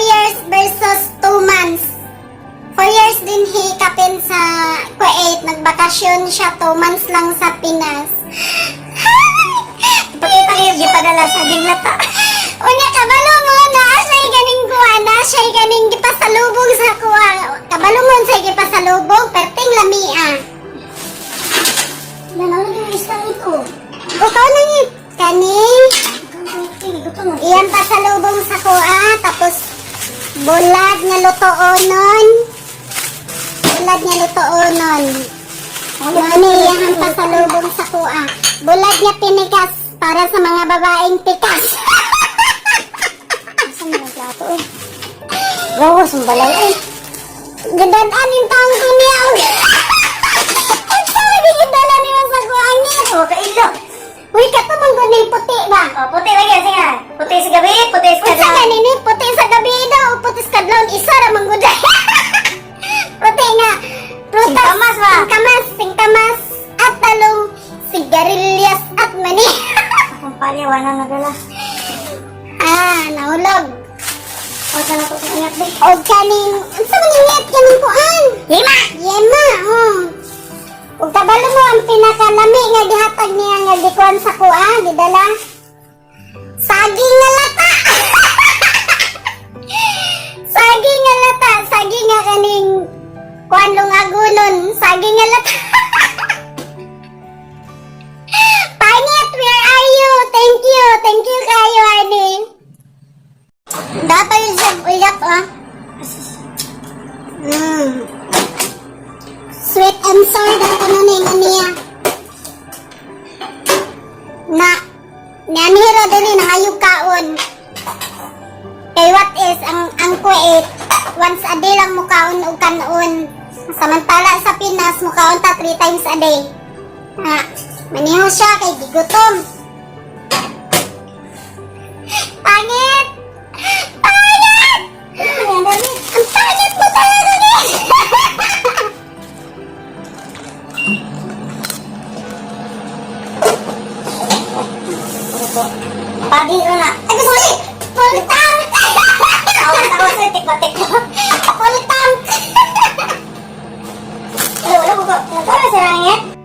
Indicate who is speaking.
Speaker 1: years versus 2 months. 4 years din hikapin sa Kuwait. Nagbakasyon siya 2 months lang sa Pinas.
Speaker 2: Pakita niyo yung gipadala sa ginlata.
Speaker 1: Unya, kabalo mo na siya'y ganing kuha na. Siya'y ganing gipasalubong sa kuha. Kabalo mo siya'y gipasalubong. Perting lamia.
Speaker 2: Nanalo yung isang ito.
Speaker 1: Ikaw na yun. Kaning. Iyan pasalubong sa kuha. Tapos, bulag nga lutoonon. Bulag nga lutoonon. Mani, iyan pasalubong sa kuha. Bulag nga pinikas para sa mga babaeng pikas.
Speaker 2: Saan mo plato eh? Gawas ang balay eh.
Speaker 1: Gadadaan yung taong kuniyaw. Ang sabi gidala niyo sa kuha niya.
Speaker 2: O, kailo.
Speaker 1: Uy, katamang guning puti ba?
Speaker 2: O, puti lagi. Sige. Puti sa gabi, puti sa
Speaker 1: Kung sa
Speaker 2: kadlaw.
Speaker 1: ganini, puti sa gabi daw, puti sa kadlawon, isa ramang guday. Puti nga. Prutas,
Speaker 2: Singkamas ba?
Speaker 1: singkamas, at talong, sigarilyas at mani.
Speaker 2: Akong paliwa na nagala.
Speaker 1: Nahulog.
Speaker 2: O, saan ako sa ingat be?
Speaker 1: O kaning, ang sa maningit kaning kuan?
Speaker 2: Hima!
Speaker 1: Yema, Ug kabalo mo ang pinakalami nga gihatag niya nga gikuan sa kuha, gidala. Saging nga lata. Saging nga lata, saging nga kaning kuan lungagunon, saging nga lata. Pangit, where are you? Thank you kayo, Arnie. Dapat yung uyap, Sweet and sour daw ko nun niya. Nanira dali nangayog kaon. Kay what is, ang Kuwait, once a day lang mukaon o kanon. Samantala sa Pinas, mukaon ta 3 times a day. Maniho siya kay gigutom. Pangit! Pangit! Ang pangit mo talaga guys!
Speaker 2: Pagi na na.
Speaker 1: Ay, gusto ko full tank!
Speaker 2: Tawa sa tikbatik ko.
Speaker 1: Full tank!
Speaker 2: Wala ko. Wala sa langit.